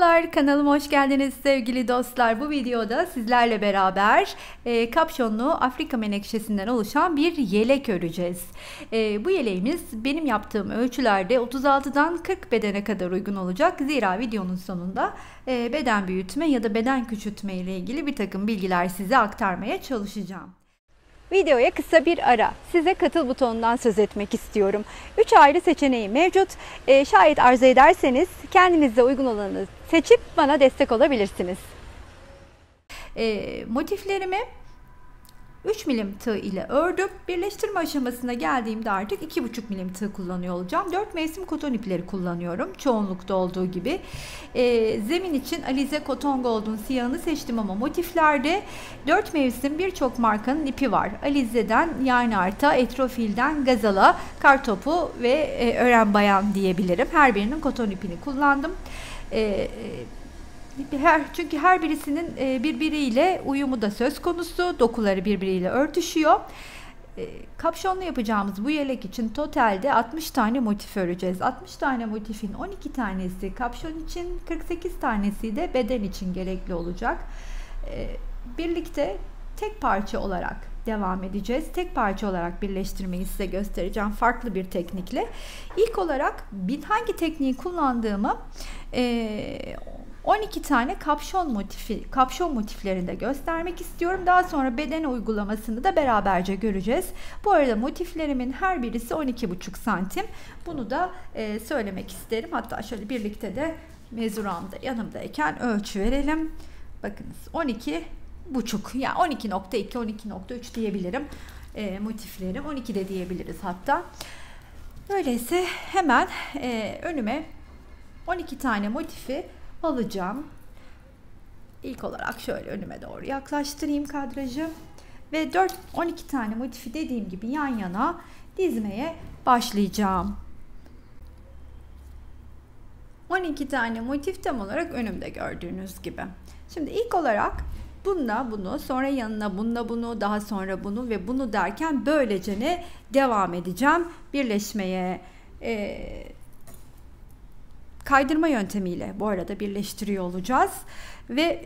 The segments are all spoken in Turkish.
Merhabalar, kanalıma hoş geldiniz sevgili dostlar. Bu videoda sizlerle beraber kapşonlu Afrika menekşesinden oluşan bir yelek öreceğiz. Bu yeleğimiz benim yaptığım ölçülerde 36'dan 40 bedene kadar uygun olacak. Zira videonun sonunda beden büyütme ya da beden küçültme ile ilgili bir takım bilgiler size aktarmaya çalışacağım. Videoya kısa bir ara. Size katıl butonundan söz etmek istiyorum. 3 ayrı seçeneği mevcut. Şayet arzu ederseniz kendinize uygun olanı seçip bana destek olabilirsiniz. Motiflerimi 3 milim tığ ile ördüm. Birleştirme aşamasına geldiğimde artık 2,5 milim tığ kullanıyor olacağım. 4 mevsim koton ipleri kullanıyorum. Çoğunlukta olduğu gibi. Zemin için Alize Cotton Gold'un siyahını seçtim ama motiflerde 4 mevsim birçok markanın ipi var. Alize'den Yarnart'a, Etrofil'den Gazal'a, Kartopu ve Ören Bayan diyebilirim. Her birinin koton ipini kullandım. Çünkü her birisinin birbiriyle uyumu da söz konusu. Dokuları birbiriyle örtüşüyor. Kapşonlu yapacağımız bu yelek için totalde 60 tane motif öreceğiz. 60 tane motifin 12 tanesi kapşon için, 48 tanesi de beden için gerekli olacak. Birlikte tek parça olarak devam edeceğiz. Tek parça olarak birleştirmeyi size göstereceğim farklı bir teknikle. İlk olarak hangi tekniği kullandığımı 12 tane kapşon motiflerinde göstermek istiyorum. Daha sonra beden uygulamasını da beraberce göreceğiz. Bu arada motiflerimin her birisi 12,5 santim. Bunu da söylemek isterim. Hatta şöyle birlikte de mezuramda yanımdayken ölçü verelim. Bakınız 12,5 yani 12,2 12,3 diyebilirim. Motiflerim 12 de diyebiliriz hatta. Öyleyse hemen önüme 12 tane motifi alacağım. İlk olarak şöyle önüme doğru yaklaştırayım kadrajı ve 12 tane motifi dediğim gibi yan yana dizmeye başlayacağım. 12 tane motif tam olarak önümde gördüğünüz gibi. Şimdi ilk olarak bununla bunu, sonra yanına bununla bunu, daha sonra bunu ve bunu derken böylece ne devam edeceğim birleşmeye. Kaydırma yöntemiyle bu arada birleştiriyor olacağız ve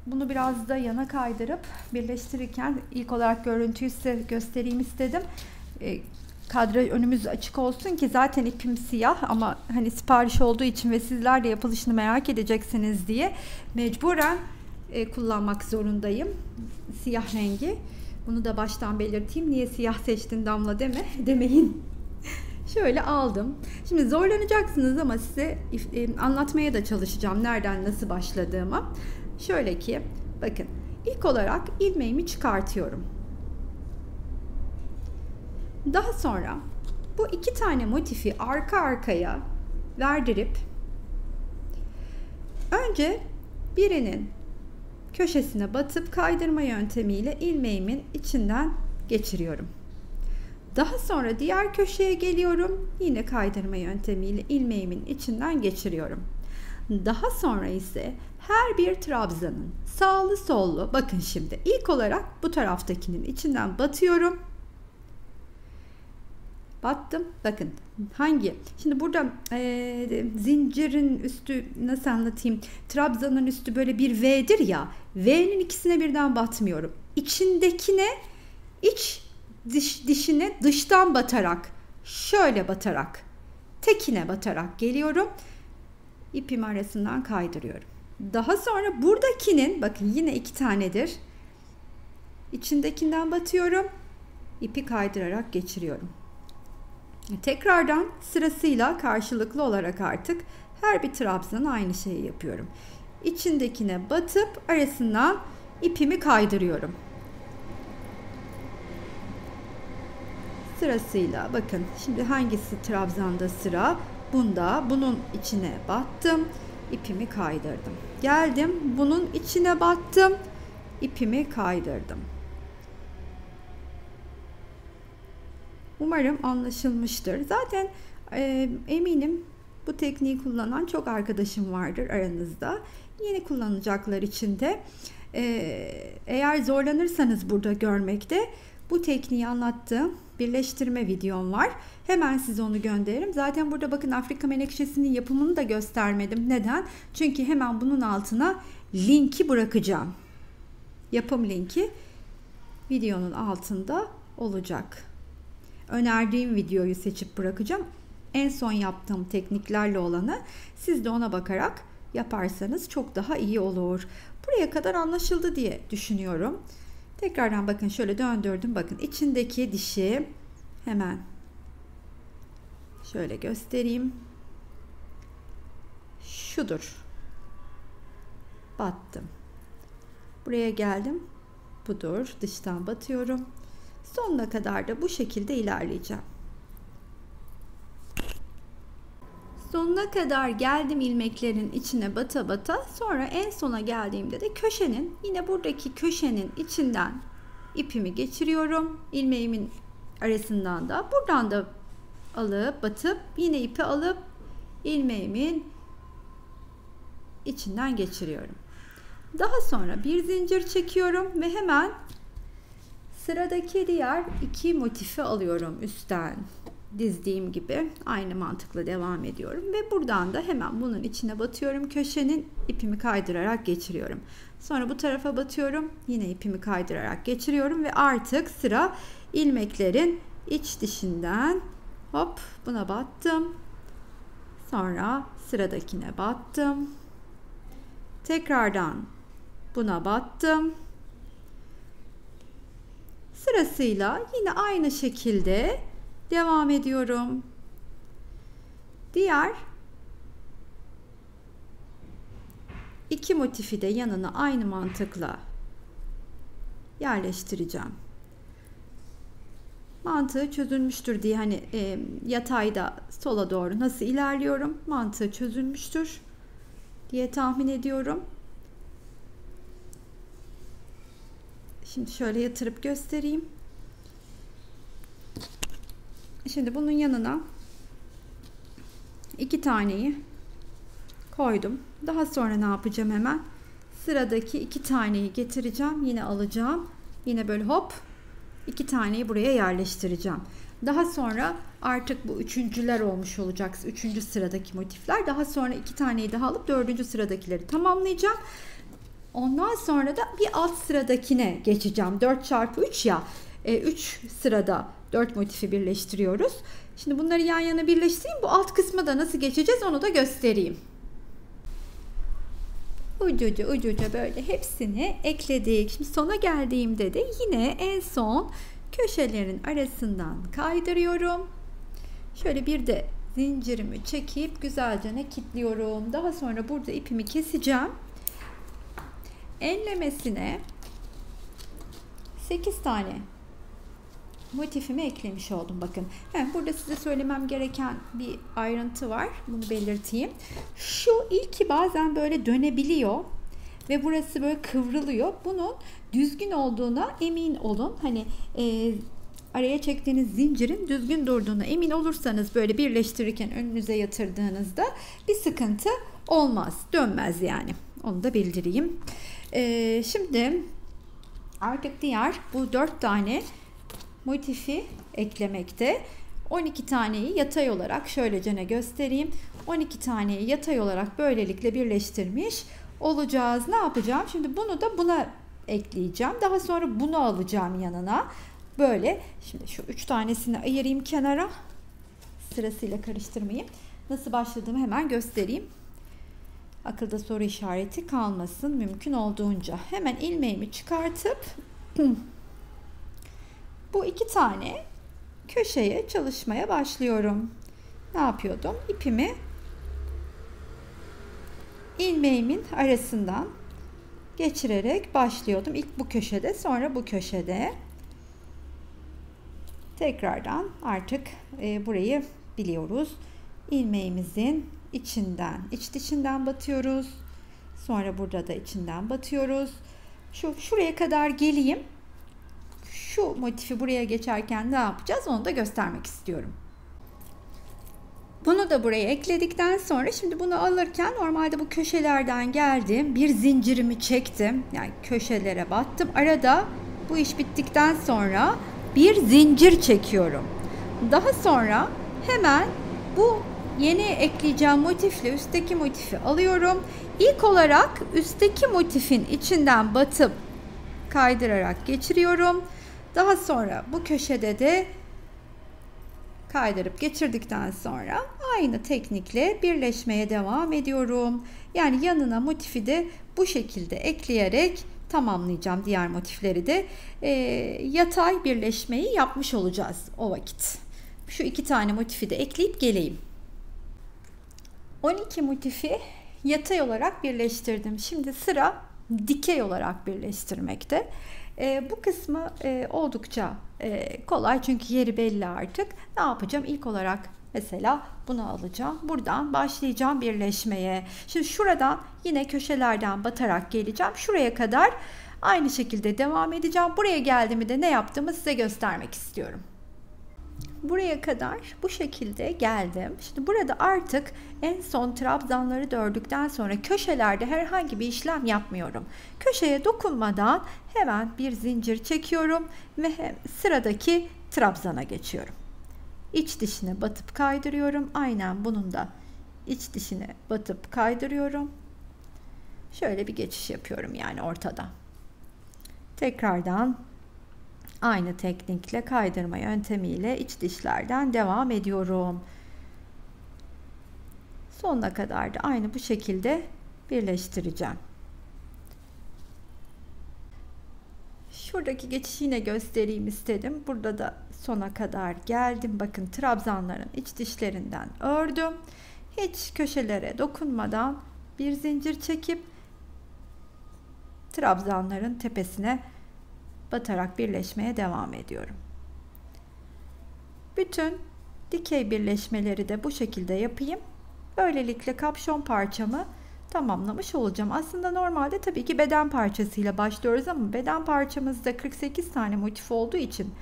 bunu biraz da yana kaydırıp birleştirirken ilk olarak görüntüyü size göstereyim istedim. Kadraj önümüz açık olsun ki zaten ipim siyah ama hani sipariş olduğu için ve sizler de yapılışını merak edeceksiniz diye mecburen kullanmak zorundayım siyah rengi. Bunu da baştan belirteyim. Niye siyah seçtin Damla demeyin. Şöyle aldım. Şimdi zorlanacaksınız ama size anlatmaya da çalışacağım nereden nasıl başladığımı. Şöyle ki bakın ilk olarak ilmeğimi çıkartıyorum. Daha sonra bu iki tane motifi arka arkaya verdirip önce birinin köşesine batıp kaydırma yöntemiyle ilmeğimin içinden geçiriyorum. Daha sonra diğer köşeye geliyorum. Yine kaydırma yöntemiyle ilmeğimin içinden geçiriyorum. Daha sonra ise her bir trabzanın sağlı sollu bakın şimdi ilk olarak bu taraftakinin içinden batıyorum. Battım. Bakın hangi? Şimdi burada zincirin üstü nasıl anlatayım? Trabzanın üstü böyle bir V'dir ya. V'nin ikisine birden batmıyorum. İçindekine dişine dıştan batarak şöyle batarak tekine batarak geliyorum. İpim arasından kaydırıyorum. Daha sonra buradakinin bakın yine iki tanedir. İçindekinden batıyorum. İpi kaydırarak geçiriyorum. Tekrardan sırasıyla karşılıklı olarak artık her bir trabzan aynı şeyi yapıyorum. İçindekine batıp arasından ipimi kaydırıyorum. Sırasıyla bakın şimdi hangisi trabzanda sıra? Bunda bunun içine battım. İpimi kaydırdım. Geldim bunun içine battım. İpimi kaydırdım. Umarım anlaşılmıştır. Zaten eminim bu tekniği kullanan çok arkadaşım vardır aranızda. Yeni kullanacaklar için de eğer zorlanırsanız burada görmekte bu tekniği anlattığım birleştirme videom var. Hemen size onu gönderirim. Zaten burada bakın Afrika menekşesinin yapımını da göstermedim. Neden? Çünkü hemen bunun altına linki bırakacağım. Yapım linki videonun altında olacak. Önerdiğim videoyu seçip bırakacağım. En son yaptığım tekniklerle olanı, siz de ona bakarak yaparsanız çok daha iyi olur. Buraya kadar anlaşıldı diye düşünüyorum. Tekrardan bakın şöyle döndürdüm. Bakın içindeki dişi hemen şöyle göstereyim. Şudur. Battım. Buraya geldim. Budur. Dıştan batıyorum. Sonuna kadar da bu şekilde ilerleyeceğim. Sonuna kadar geldim ilmeklerin içine bata bata. Sonra en sona geldiğimde de köşenin, yine buradaki köşenin içinden ipimi geçiriyorum. İlmeğimin arasından da buradan da alıp batıp yine ipi alıp ilmeğimin içinden geçiriyorum. Daha sonra bir zincir çekiyorum ve hemen sıradaki diğer iki motifi alıyorum üstten. Dizdiğim gibi aynı mantıkla devam ediyorum ve buradan da hemen bunun içine batıyorum, köşenin ipimi kaydırarak geçiriyorum. Sonra bu tarafa batıyorum, yine ipimi kaydırarak geçiriyorum ve artık sıra ilmeklerin iç dişinden hop buna battım. Sonra sıradakine battım. Tekrardan buna battım. Sırasıyla yine aynı şekilde devam ediyorum. Diğer iki motifi de yanına aynı mantıkla yerleştireceğim. Mantığı çözülmüştür diye hani yatayda sola doğru nasıl ilerliyorum, mantığı çözülmüştür diye tahmin ediyorum. Şimdi şöyle yatırıp göstereyim. Şimdi bunun yanına iki taneyi koydum. Daha sonra ne yapacağım hemen? Sıradaki iki taneyi getireceğim. Yine alacağım. Yine böyle hop iki taneyi buraya yerleştireceğim. Daha sonra artık bu üçüncüler olmuş olacak. Üçüncü sıradaki motifler. Daha sonra iki taneyi daha alıp dördüncü sıradakileri tamamlayacağım. Ondan sonra da bir alt sıradakine geçeceğim. 4x3 ya. 3 sırada 4 motifi birleştiriyoruz. Şimdi bunları yan yana birleştireyim. Bu alt kısma da nasıl geçeceğiz onu da göstereyim. Ucuca ucuca böyle hepsini ekledik. Şimdi sona geldiğimde de yine en son köşelerin arasından kaydırıyorum. Şöyle bir de zincirimi çekip güzelce kilitliyorum. Daha sonra burada ipimi keseceğim. Enlemesine 8 tane motifimi eklemiş oldum. Bakın. Burada size söylemem gereken bir ayrıntı var. Bunu belirteyim. Şu ilki bazen böyle dönebiliyor ve burası böyle kıvrılıyor. Bunun düzgün olduğuna emin olun. Hani araya çektiğiniz zincirin düzgün durduğuna emin olursanız böyle birleştirirken önünüze yatırdığınızda bir sıkıntı olmaz. Dönmez yani. Onu da bildireyim. Şimdi artık diğer bu 4 tane motifi eklemekte. 12 taneyi yatay olarak şöylece göstereyim. 12 taneyi yatay olarak böylelikle birleştirmiş olacağız. Ne yapacağım? Şimdi bunu da buna ekleyeceğim. Daha sonra bunu alacağım yanına. Böyle. Şimdi şu 3 tanesini ayırayım kenara. Sırasıyla karıştırmayayım. Nasıl başladığımı hemen göstereyim. Akılda soru işareti kalmasın mümkün olduğunca. Hemen ilmeğimi çıkartıp bu iki tane köşeye çalışmaya başlıyorum. Ne yapıyordum? İpimi ilmeğimin arasından geçirerek başlıyordum. İlk bu köşede, sonra bu köşede. Tekrardan artık burayı biliyoruz. İlmeğimizin içinden, iç dişinden batıyoruz. Sonra burada da içinden batıyoruz. Şuraya kadar geleyim. Şu motifi buraya geçerken ne yapacağız onu da göstermek istiyorum. Bunu da buraya ekledikten sonra şimdi bunu alırken normalde bu köşelerden geldim. Bir zincirimi çektim. Yani köşelere battım. Arada bu iş bittikten sonra bir zincir çekiyorum. Daha sonra hemen bu yeni ekleyeceğim motifle üstteki motifi alıyorum. İlk olarak üstteki motifin içinden batıp kaydırarak geçiriyorum. Daha sonra bu köşede de kaydırıp geçirdikten sonra aynı teknikle birleşmeye devam ediyorum. Yani yanına motifi de bu şekilde ekleyerek tamamlayacağım. Diğer motifleri de yatay birleşmeyi yapmış olacağız o vakit. Şu 2 tane motifi de ekleyip geleyim. 12 motifi yatay olarak birleştirdim. Şimdi sıra dikey olarak birleştirmekte. Bu kısmı oldukça kolay çünkü yeri belli artık. Ne yapacağım? İlk olarak mesela bunu alacağım. Buradan başlayacağım birleşmeye. Şimdi şuradan yine köşelerden batarak geleceğim. Şuraya kadar aynı şekilde devam edeceğim. Buraya geldiğimde de ne yaptığımı size göstermek istiyorum. Buraya kadar bu şekilde geldim. Şimdi burada artık en son trabzanları da ördükten sonra köşelerde herhangi bir işlem yapmıyorum. Köşeye dokunmadan hemen bir zincir çekiyorum ve sıradaki trabzana geçiyorum. İç dişine batıp kaydırıyorum. Aynen bunun da iç dişine batıp kaydırıyorum. Şöyle bir geçiş yapıyorum yani ortada. Tekrardan aynı teknikle kaydırma yöntemiyle iç dişlerden devam ediyorum. Sonuna kadar da aynı bu şekilde birleştireceğim. Şuradaki geçişi yine göstereyim istedim. Burada da sona kadar geldim. Bakın trabzanların iç dişlerinden ördüm. Hiç köşelere dokunmadan bir zincir çekip trabzanların tepesine batarak birleşmeye devam ediyorum. Bütün dikey birleşmeleri de bu şekilde yapayım. Böylelikle kapşon parçamı tamamlamış olacağım. Aslında normalde tabii ki beden parçasıyla başlıyoruz ama beden parçamızda 48 tane motif olduğu için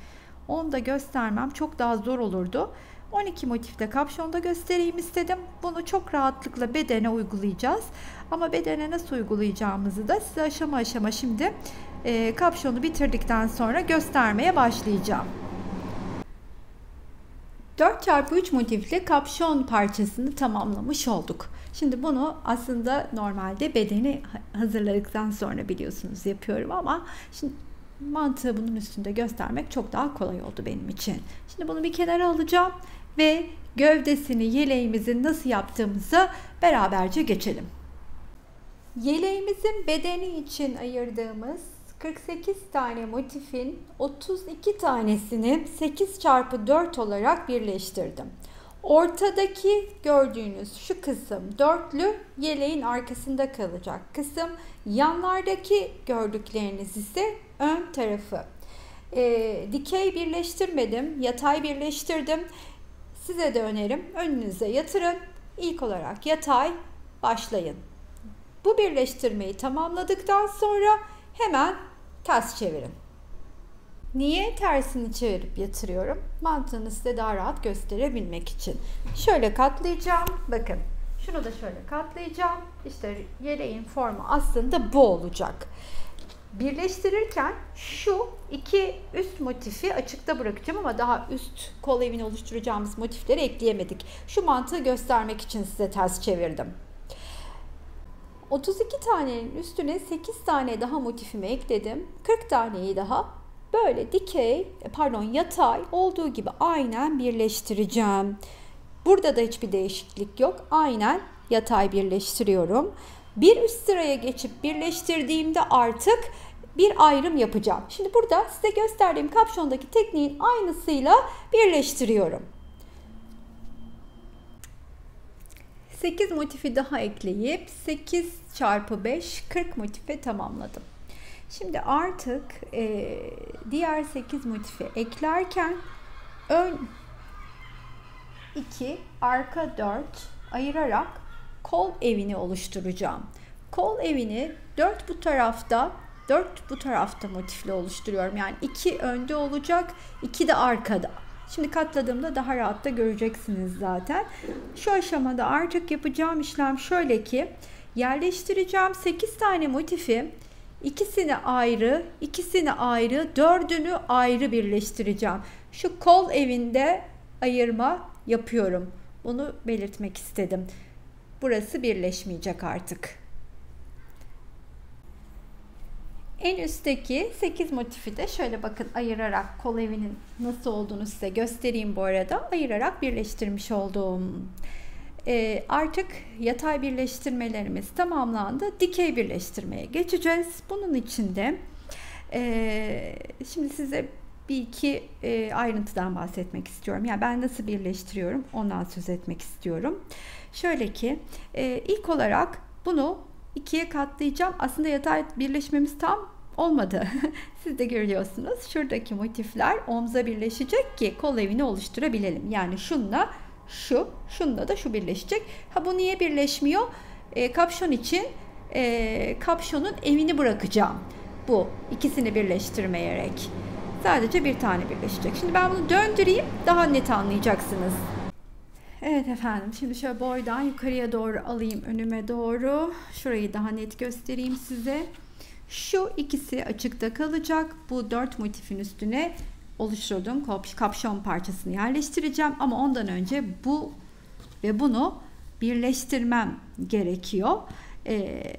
onu da göstermem çok daha zor olurdu. 12 motifte kapşonda göstereyim istedim. Bunu çok rahatlıkla bedene uygulayacağız. Ama bedene nasıl uygulayacağımızı da size aşama aşama şimdi kapşonu bitirdikten sonra göstermeye başlayacağım. 4x3 motifli kapşon parçasını tamamlamış olduk. Şimdi bunu aslında normalde bedeni hazırladıktan sonra biliyorsunuz yapıyorum ama şimdi mantığı bunun üstünde göstermek çok daha kolay oldu benim için. Şimdi bunu bir kenara alacağım ve gövdesini yeleğimizin nasıl yaptığımızı beraberce geçelim. Yeleğimizin bedeni için ayırdığımız 48 tane motifin 32 tanesini 8x4 olarak birleştirdim. Ortadaki gördüğünüz şu kısım dörtlü yeleğin arkasında kalacak kısım. Yanlardaki gördükleriniz ise ön tarafı. Dikey birleştirmedim, yatay birleştirdim. Size de önerim önünüze yatırın. İlk olarak yatay başlayın. Bu birleştirmeyi tamamladıktan sonra hemen ters çevirin. Niye tersini çevirip yatırıyorum? Mantığını size daha rahat gösterebilmek için. Şöyle katlayacağım. Bakın. Şunu da şöyle katlayacağım. İşte yeleğin formu aslında bu olacak. Birleştirirken şu iki üst motifi açıkta bırakacağım ama daha üst kol evini oluşturacağımız motifleri ekleyemedik. Şu mantığı göstermek için size ters çevirdim. 32 tanenin üstüne 8 tane daha motifimi ekledim. 40 taneyi daha böyle yatay olduğu gibi aynen birleştireceğim. Burada da hiçbir değişiklik yok. Aynen yatay birleştiriyorum. Bir üst sıraya geçip birleştirdiğimde artık bir ayrım yapacağım. Şimdi burada size gösterdiğim kapşondaki tekniğin aynısıyla birleştiriyorum. 8 motifi daha ekleyip 8 çarpı 5 40 motife tamamladım. Şimdi artık diğer 8 motifi eklerken ön 2 arka 4 ayırarak kol evini oluşturacağım. Kol evini 4 bu tarafta motifle oluşturuyorum. Yani 2 önde olacak, 2 de arkada. Şimdi katladığımda daha rahat da göreceksiniz zaten. Şu aşamada artık yapacağım işlem şöyle ki yerleştireceğim 8 tane motifi İkisini ayrı, ikisini ayrı, dördünü ayrı birleştireceğim. Şu kol evinde ayırma yapıyorum. Bunu belirtmek istedim. Burası birleşmeyecek artık. En üstteki 8 motifi de şöyle bakın ayırarak, kol evinin nasıl olduğunu size göstereyim bu arada. Ayırarak birleştirmiş oldum. Artık yatay birleştirmelerimiz tamamlandı. Dikey birleştirmeye geçeceğiz. Bunun için de şimdi size bir iki ayrıntıdan bahsetmek istiyorum. Yani ben nasıl birleştiriyorum ondan söz etmek istiyorum. Şöyle ki ilk olarak bunu ikiye katlayacağım. Aslında yatay birleşmemiz tam olmadı. Siz de görüyorsunuz. Şuradaki motifler omza birleşecek ki kol evini oluşturabilelim. Yani şunla şunla da şu birleşecek. Ha bu niye birleşmiyor? Kapşon için kapşonun evini bırakacağım. Bu ikisini birleştirmeyerek. Sadece bir tane birleşecek. Şimdi ben bunu döndüreyim. Daha net anlayacaksınız. Evet efendim. Şimdi şöyle boydan yukarıya doğru alayım. Önüme doğru. Şurayı daha net göstereyim size. Şu ikisi açıkta kalacak. Bu 4 motifin üstüne oluşturduğum kapşon parçasını yerleştireceğim. Ama ondan önce bu ve bunu birleştirmem gerekiyor.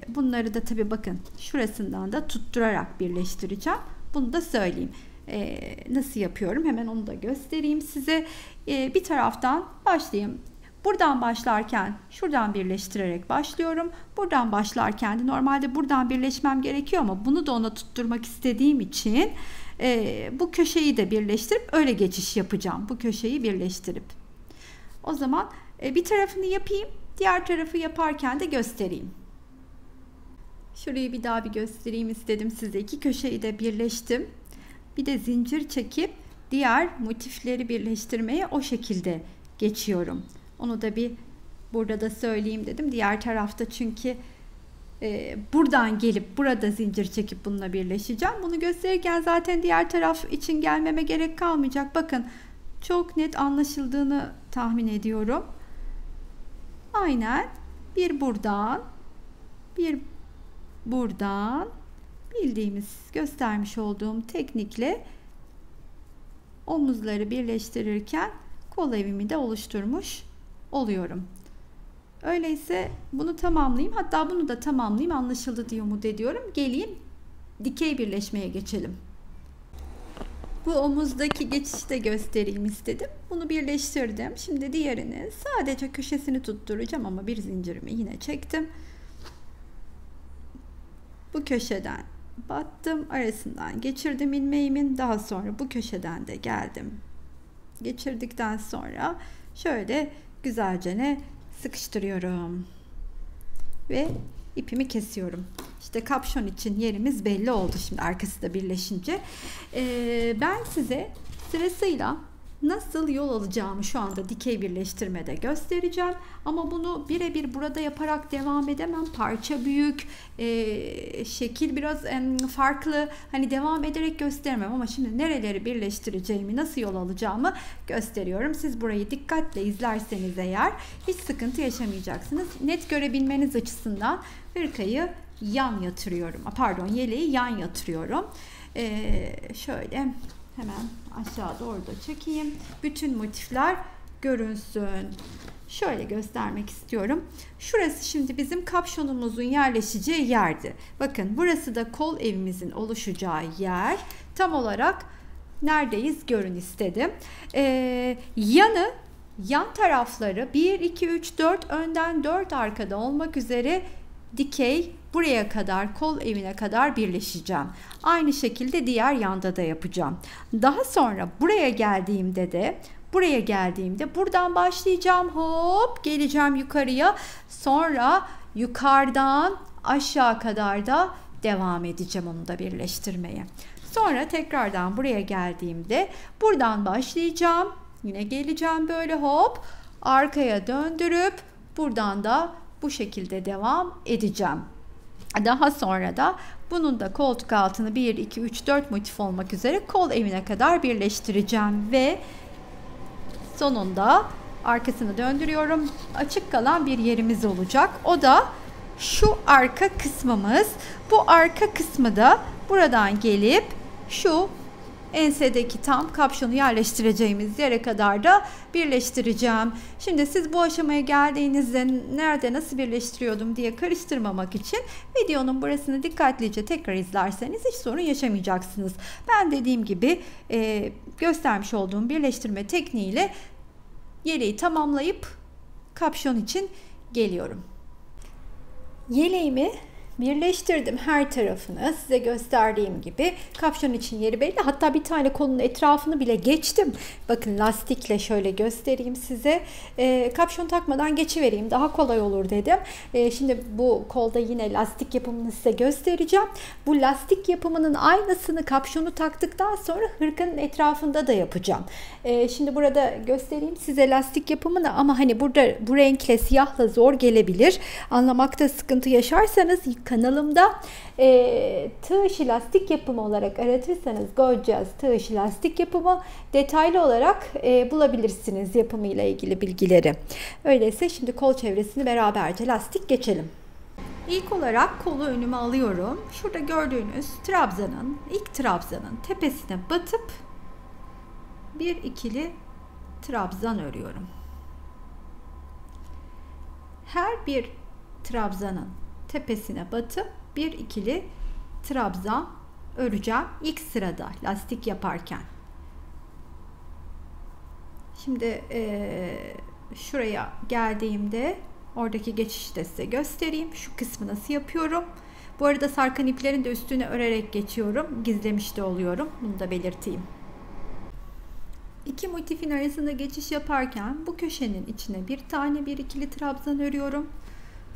Bunları da tabii bakın şurasından da tutturarak birleştireceğim. Bunu da söyleyeyim. Nasıl yapıyorum? Hemen onu da göstereyim size. Bir taraftan başlayayım. Buradan başlarken şuradan birleştirerek başlıyorum. Buradan başlarken de normalde buradan birleşmem gerekiyor ama bunu da ona tutturmak istediğim için bu köşeyi de birleştirip öyle geçiş yapacağım. Bu köşeyi birleştirip. O zaman bir tarafını yapayım. Diğer tarafı yaparken de göstereyim. Şurayı bir daha bir göstereyim istedim size. İki köşeyi de birleştim. Bir de zincir çekip diğer motifleri birleştirmeye o şekilde geçiyorum. Onu da bir burada da söyleyeyim dedim. Diğer tarafta çünkü buradan gelip burada zincir çekip bununla birleşeceğim. Bunu gösterirken zaten diğer taraf için gelmeme gerek kalmayacak. Bakın çok net anlaşıldığını tahmin ediyorum. Aynen bir buradan bir buradan bildiğimiz göstermiş olduğum teknikle omuzları birleştirirken kol evimi de oluşturmuş oluyorum. Öyleyse bunu tamamlayayım. Hatta bunu da tamamlayayım. Anlaşıldı diye umut ediyorum. Geleyim dikey birleşmeye geçelim. Bu omuzdaki geçişi de göstereyim istedim. Bunu birleştirdim. Şimdi diğerini sadece köşesini tutturacağım ama bir zincirimi yine çektim. Bu köşeden battım. Arasından geçirdim ilmeğimin. Daha sonra bu köşeden de geldim. Geçirdikten sonra şöyle güzelce sıkıştırıyorum. Ve ipimi kesiyorum. İşte kapşon için yerimiz belli oldu. Şimdi arkası da birleşince. Ben size sırasıyla nasıl yol alacağımı şu anda dikey birleştirmede göstereceğim. Ama bunu birebir burada yaparak devam edemem. Parça büyük, şekil biraz farklı. Hani devam ederek göstermem ama şimdi nereleri birleştireceğimi, nasıl yol alacağımı gösteriyorum. Siz burayı dikkatle izlerseniz eğer hiç sıkıntı yaşamayacaksınız. Net görebilmeniz açısından hırkayı yan yatırıyorum. Pardon, yeleği yan yatırıyorum. Şöyle hemen aşağı doğru da çekeyim. Bütün motifler görünsün. Şöyle göstermek istiyorum. Şurası şimdi bizim kapşonumuzun yerleşeceği yerdi. Bakın burası da kol evimizin oluşacağı yer. Tam olarak neredeyiz görün istedim. Yan tarafları 1, 2, 3, 4 önden 4 arkada olmak üzere dikey buraya kadar kol evine kadar birleşeceğim. Aynı şekilde diğer yanda da yapacağım. Daha sonra buraya geldiğimde buradan başlayacağım. Hop geleceğim yukarıya. Sonra yukarıdan aşağı kadar da devam edeceğim onu da birleştirmeye. Sonra tekrardan buraya geldiğimde buradan başlayacağım. Yine geleceğim böyle hop arkaya döndürüp buradan da bu şekilde devam edeceğim. Daha sonra da bunun da koltuk altını 1, 2, 3, 4 motif olmak üzere kol evine kadar birleştireceğim ve sonunda arkasını döndürüyorum. Açık kalan bir yerimiz olacak. O da şu arka kısmımız. Bu arka kısmı da buradan gelip şu ensedeki tam kapşonu yerleştireceğimiz yere kadar da birleştireceğim. Şimdi siz bu aşamaya geldiğinizde nerede nasıl birleştiriyordum diye karıştırmamak için videonun burasını dikkatlice tekrar izlerseniz hiç sorun yaşamayacaksınız. Ben dediğim gibi göstermiş olduğum birleştirme tekniğiyle yeleği tamamlayıp kapşon için geliyorum. Yeleğimi birleştirdim her tarafını, size gösterdiğim gibi. Kapşon için yeri belli. Hatta bir tane kolun etrafını bile geçtim. Bakın lastikle şöyle göstereyim size. Kapşon takmadan geçivereyim, daha kolay olur dedim. Şimdi bu kolda yine lastik yapımını size göstereceğim. Bu lastik yapımının aynısını kapşonu taktıktan sonra hırkanın etrafında da yapacağım. Şimdi burada göstereyim size lastik yapımını, ama hani burada bu renkle siyahla zor gelebilir. Anlamakta sıkıntı yaşarsanız kanalımda tığ işi lastik yapımı olarak aratırsanız Gorgeous tığ işi lastik yapımı detaylı olarak bulabilirsiniz yapımıyla ilgili bilgileri. Öyleyse şimdi kol çevresini beraberce lastik geçelim. İlk olarak kolu önüme alıyorum. Şurada gördüğünüz trabzanın, ilk trabzanın tepesine batıp bir ikili trabzan örüyorum. Her bir trabzanın tepesine batıp bir ikili trabzan öreceğim ilk sırada lastik yaparken. Şimdi şuraya geldiğimde oradaki geçişi de size göstereyim. Şu kısmı nasıl yapıyorum. Bu arada sarkan iplerin de üstüne örerek geçiyorum. Gizlemiş de oluyorum. Bunu da belirteyim. İki motifin arasında geçiş yaparken bu köşenin içine bir tane bir ikili trabzan örüyorum.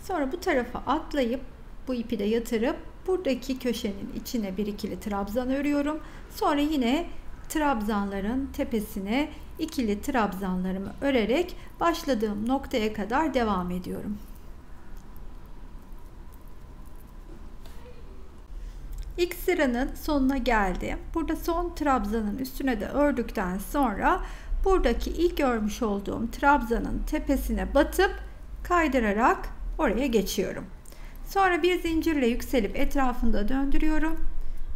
Sonra bu tarafa atlayıp bu ipi de yatırıp buradaki köşenin içine bir ikili trabzan örüyorum. Sonra yine trabzanların tepesine ikili trabzanlarımı örerek başladığım noktaya kadar devam ediyorum. İlk sıranın sonuna geldim. Burada son trabzanın üstüne de ördükten sonra buradaki ilk örmüş olduğum trabzanın tepesine batıp kaydırarak oraya geçiyorum. Sonra bir zincirle yükselip etrafında döndürüyorum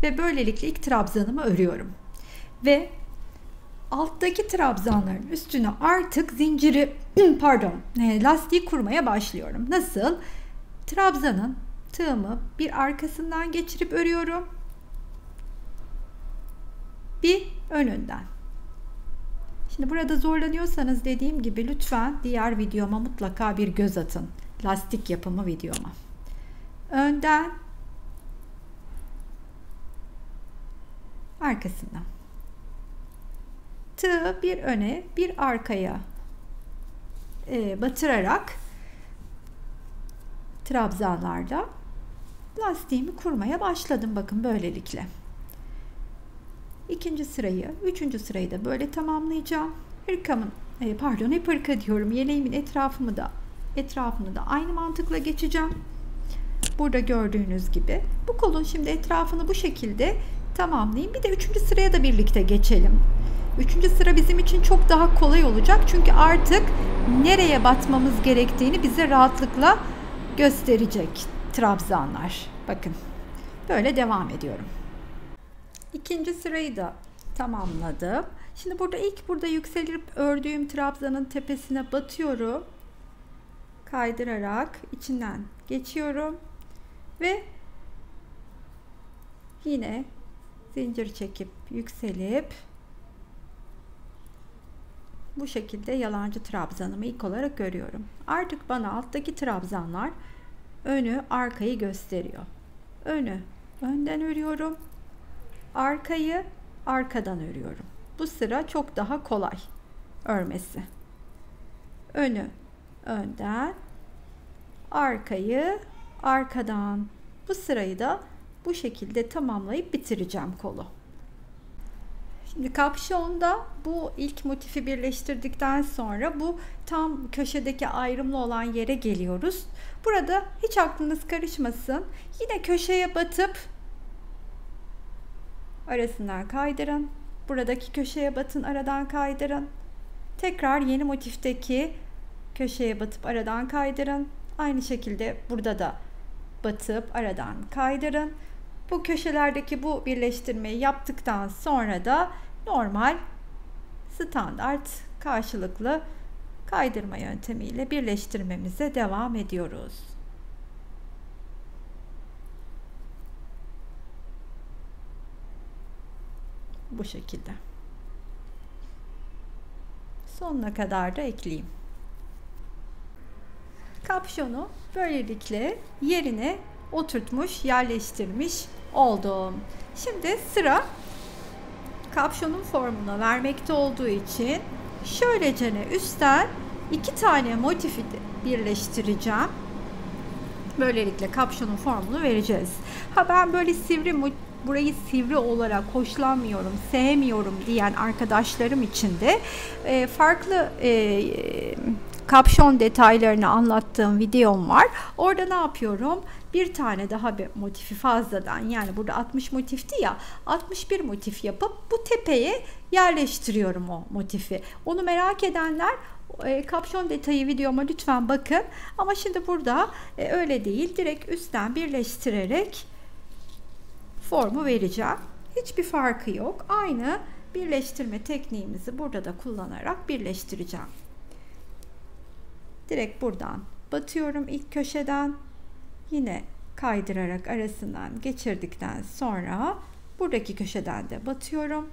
ve böylelikle ilk trabzanımı örüyorum. Ve alttaki trabzanların üstüne artık zinciri lastiği kurmaya başlıyorum. Nasıl? Trabzanın tığımı bir arkasından geçirip örüyorum. Bir önünden. Şimdi burada zorlanıyorsanız dediğim gibi lütfen diğer videoma mutlaka bir göz atın. Lastik yapımı videoma. Önden, arkasından. Tığı bir öne, bir arkaya batırarak trabzanlarda lastiğimi kurmaya başladım. Bakın böylelikle. İkinci sırayı, üçüncü sırayı da böyle tamamlayacağım. Hırkamın, hep hırka diyorum. Yeleğimin etrafını da aynı mantıkla geçeceğim. Burada gördüğünüz gibi. Bu kolun şimdi etrafını bu şekilde tamamlayayım. Bir de üçüncü sıraya da birlikte geçelim. Üçüncü sıra bizim için çok daha kolay olacak. Çünkü artık nereye batmamız gerektiğini bize rahatlıkla gösterecek trabzanlar. Bakın. Böyle devam ediyorum. İkinci sırayı da tamamladım. Şimdi burada yükselip ördüğüm trabzanın tepesine batıyorum. Kaydırarak içinden geçiyorum ve yine zincir çekip yükselip bu şekilde yalancı trabzanımı ilk olarak örüyorum. Artık bana alttaki trabzanlar önü arkayı gösteriyor. Önü önden örüyorum. Arkayı arkadan örüyorum. Bu sıra çok daha kolay örmesi. Önü önden, arkayı arkadan. Bu sırayı da bu şekilde tamamlayıp bitireceğim kolu. Şimdi kapşonda bu ilk motifi birleştirdikten sonra bu tam köşedeki ayrımlı olan yere geliyoruz. Burada hiç aklınız karışmasın. Yine köşeye batıp arasından kaydırın. Buradaki köşeye batın, aradan kaydırın. Tekrar yeni motifteki köşeye batıp aradan kaydırın. Aynı şekilde burada da batıp aradan kaydırın. Bu köşelerdeki bu birleştirmeyi yaptıktan sonra da normal standart karşılıklı kaydırma yöntemiyle birleştirmemize devam ediyoruz. Bu şekilde. Sonuna kadar da ekleyeyim. Kapşonu böylelikle yerine oturtmuş, yerleştirmiş oldum. Şimdi sıra kapşonun formunu vermekte olduğu için şöylecene üstten 2 tane motifi birleştireceğim. Böylelikle kapşonun formunu vereceğiz. Ben böyle burayı sivri olarak hoşlanmıyorum, sevmiyorum diyen arkadaşlarım için de farklı kapşon detaylarını anlattığım videom var. Orada ne yapıyorum? Bir tane daha bir motifi fazladan, yani burada 60 motifti ya, 61 motif yapıp bu tepeye yerleştiriyorum o motifi. Onu merak edenler kapşon detayı videoma lütfen bakın. Ama şimdi burada öyle değil. Direkt üstten birleştirerek formu vereceğim. Hiçbir farkı yok. Aynı birleştirme tekniğimizi burada da kullanarak birleştireceğim. Direkt buradan batıyorum ilk köşeden. Yine kaydırarak arasından geçirdikten sonra buradaki köşeden de batıyorum.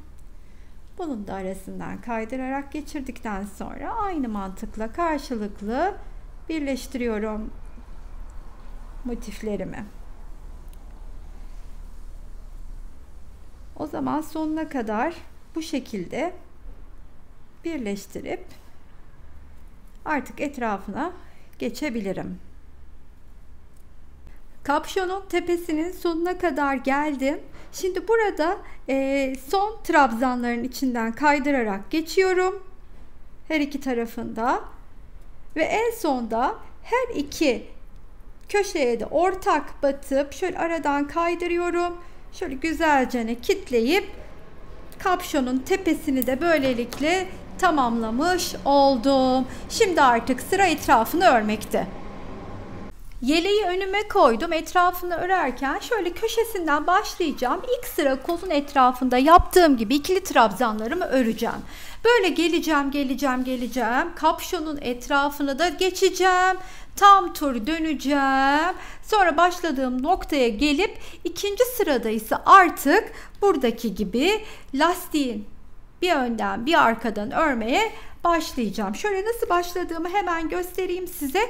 Bunun da arasından kaydırarak geçirdikten sonra aynı mantıkla karşılıklı birleştiriyorum motiflerimi. O zaman sonuna kadar bu şekilde birleştirip artık etrafına geçebilirim. Kapşonun tepesinin sonuna kadar geldim. Şimdi burada son trabzanların içinden kaydırarak geçiyorum. Her iki tarafında. Ve en sonda her iki köşeye de ortak batıp şöyle aradan kaydırıyorum. Şöyle güzelce kitleyip kapşonun tepesini de böylelikle tamamlamış oldum. Şimdi artık sıra etrafını örmekte. Yeleği önüme koydum. Etrafını örerken şöyle köşesinden başlayacağım. İlk sıra kolun etrafında yaptığım gibi ikili trabzanlarımı öreceğim. Böyle geleceğim. Kapşonun etrafını da geçeceğim. Tam tur döneceğim. Sonra başladığım noktaya gelip ikinci sırada ise artık buradaki gibi lastiğin bir önden bir arkadan örmeye başlayacağım. Şöyle nasıl başladığımı hemen göstereyim size.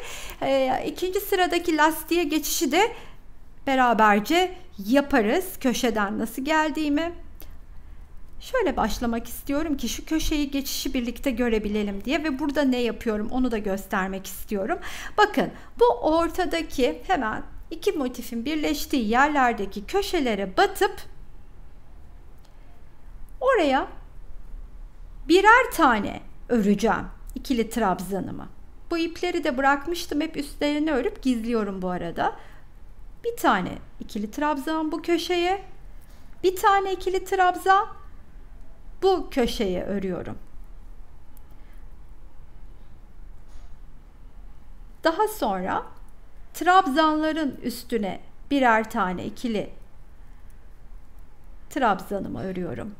İkinci sıradaki lastiğe geçişi de beraberce yaparız. Köşeden nasıl geldiğimi. Şöyle başlamak istiyorum ki şu köşeyi geçişi birlikte görebilelim diye ve burada ne yapıyorum onu da göstermek istiyorum. Bakın bu ortadaki hemen iki motifin birleştiği yerlerdeki köşelere batıp oraya birer tane öreceğim ikili trabzanımı. Bu ipleri de bırakmıştım, hep üstlerini örüp gizliyorum bu arada. Bir tane ikili trabzan bu köşeye, bir tane ikili trabzan bu köşeye örüyorum. Daha sonra trabzanların üstüne birer tane ikili trabzanımı örüyorum.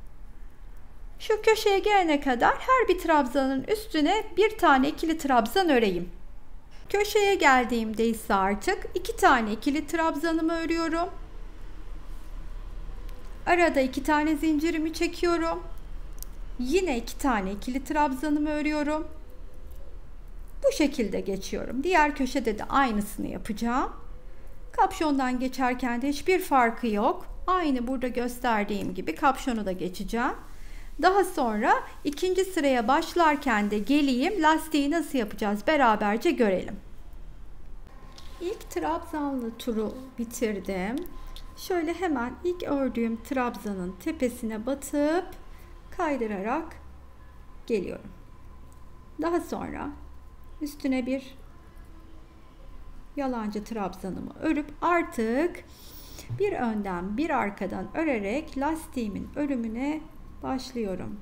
Şu köşeye gelene kadar her bir trabzanın üstüne bir tane ikili trabzan öreyim. Köşeye geldiğimde ise artık 2 tane ikili trabzanımı örüyorum. Arada 2 tane zincirimi çekiyorum. Yine 2 tane ikili trabzanımı örüyorum. Bu şekilde geçiyorum. Diğer köşede de aynısını yapacağım. Kapşondan geçerken de hiçbir farkı yok. Aynı burada gösterdiğim gibi kapşonu da geçeceğim. Daha sonra ikinci sıraya başlarken de geleyim, lastiği nasıl yapacağız beraberce görelim. İlk trabzanlı turu bitirdim. Şöyle hemen ilk ördüğüm trabzanın tepesine batıp kaydırarak geliyorum. Daha sonra üstüne bir yalancı trabzanımı örüp artık bir önden bir arkadan örerek lastiğimin örümüne başlıyorum.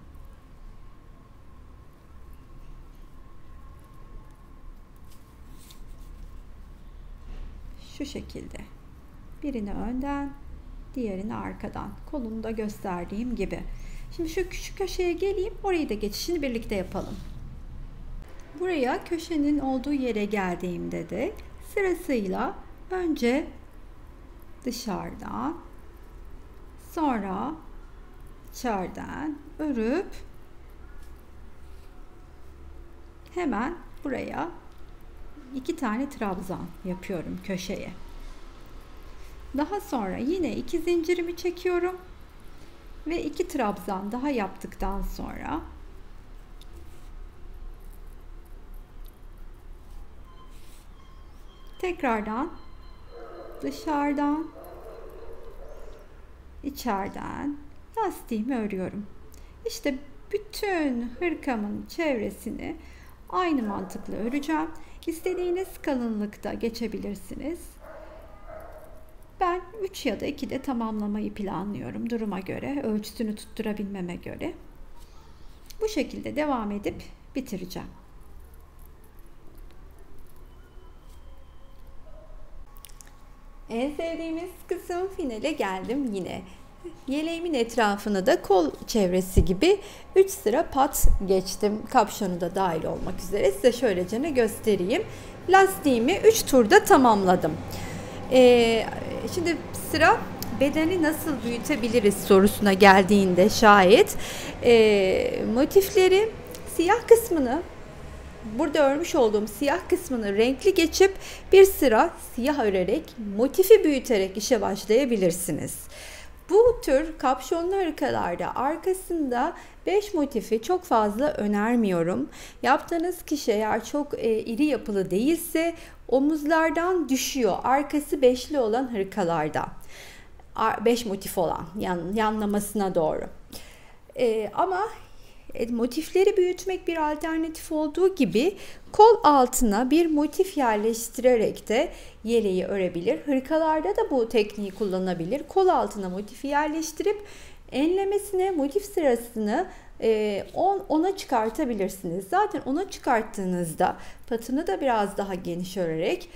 Şu şekilde. Birini önden, diğerini arkadan. Kolunu da gösterdiğim gibi. Şimdi şu küçük köşeye geleyim. Orayı da geçişini birlikte yapalım. Buraya köşenin olduğu yere geldiğimde de sırasıyla önce dışarıdan, sonra içeriden örüp hemen buraya 2 tane trabzan yapıyorum köşeye. Daha sonra yine 2 zincirimi çekiyorum ve 2 trabzan daha yaptıktan sonra tekrardan dışarıdan, içeriden lastiğimi örüyorum. İşte bütün hırkamın çevresini aynı mantıkla öreceğim. İstediğiniz kalınlıkta geçebilirsiniz. Ben 3 ya da 2'de tamamlamayı planlıyorum duruma göre, ölçüsünü tutturabilmeme göre. Bu şekilde devam edip bitireceğim. En sevdiğimiz kısım, finale geldim yine. Yeleğimin etrafını da kol çevresi gibi 3 sıra pat geçtim. Kapşonu da dahil olmak üzere. Size şöylece göstereyim. Lastiğimi 3 turda tamamladım. Şimdi sıra bedeni nasıl büyütebiliriz sorusuna geldiğinde şayet motifleri, siyah kısmını, burada örmüş olduğum siyah kısmını renkli geçip bir sıra siyah örerek motifi büyüterek işe başlayabilirsiniz. Bu tür kapşonlu hırkalarda arkasında 5 motifi çok fazla önermiyorum. Yaptığınız kişi eğer çok iri yapılı değilse omuzlardan düşüyor. Arkası beşli olan hırkalarda. 5 motif olan yanlamasına doğru. Ama motifleri büyütmek bir alternatif olduğu gibi kol altına bir motif yerleştirerek de yeleği örebilir. Hırkalarda da bu tekniği kullanabilir. Kol altına motifi yerleştirip enlemesine motif sırasını 10'a çıkartabilirsiniz. Zaten 10'a çıkarttığınızda patını da biraz daha geniş örerek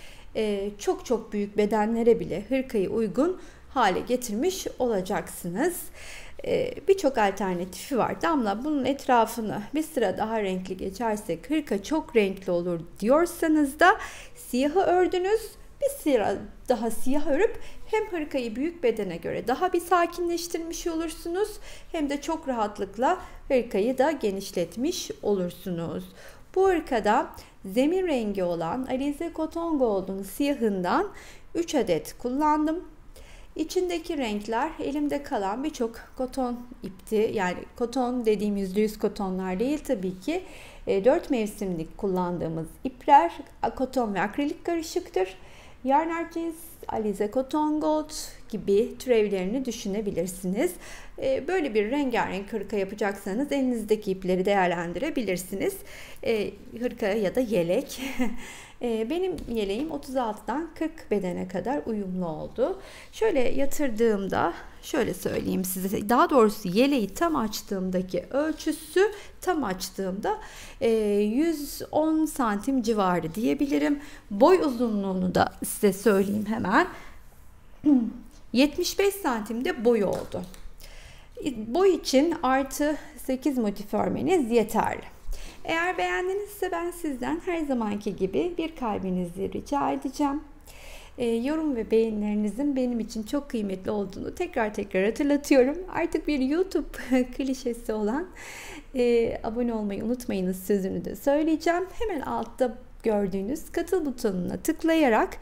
çok büyük bedenlere bile hırkayı uygun hale getirmiş olacaksınız. Birçok alternatifi var. Damla, bunun etrafını bir sıra daha renkli geçersek hırka çok renkli olur diyorsanız da siyahı ördünüz, bir sıra daha siyah örüp hem hırkayı büyük bedene göre daha bir sakinleştirmiş olursunuz, hem de çok rahatlıkla hırkayı da genişletmiş olursunuz. Bu hırkada zemin rengi olan Alize Cotton Gold'un siyahından 3 adet kullandım. İçindeki renkler elimde kalan birçok koton ipti. Yani koton dediğim %100 kotonlar değil tabii ki. 4 mevsimlik kullandığımız ipler koton ve akrilik karışıktır. Yarn Jeans, Alize Cotton Gold gibi türevlerini düşünebilirsiniz. Böyle bir rengarenk hırka yapacaksanız elinizdeki ipleri değerlendirebilirsiniz. Hırka ya da yelek. Benim yeleğim 36'dan 40 bedene kadar uyumlu oldu. Şöyle yatırdığımda, şöyle söyleyeyim size, daha doğrusu yeleği tam açtığımdaki ölçüsü, tam açtığımda 110 santim civarı diyebilirim. Boy uzunluğunu da size söyleyeyim hemen. 75 santimde boy oldu. Boy için artı 8 motif örmeniz yeterli. Eğer beğendinizse ben sizden her zamanki gibi bir kalbinizi rica edeceğim. Yorum ve beğenilerinizin benim için çok kıymetli olduğunu tekrar hatırlatıyorum. Artık bir YouTube klişesi olan abone olmayı unutmayınız sözünü de söyleyeceğim. Hemen altta gördüğünüz katıl butonuna tıklayarak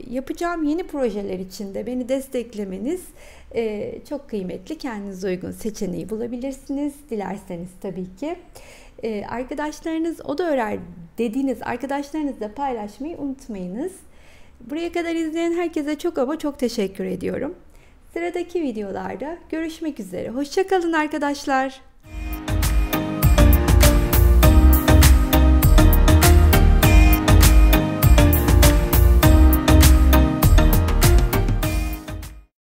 yapacağım yeni projeler için de beni desteklemeniz çok kıymetli. Kendinize uygun seçeneği bulabilirsiniz dilerseniz tabii ki. Arkadaşlarınız o da örer dediğiniz arkadaşlarınızla paylaşmayı unutmayınız. Buraya kadar izleyen herkese çok teşekkür ediyorum. Sıradaki videolarda görüşmek üzere. Hoşça kalın arkadaşlar.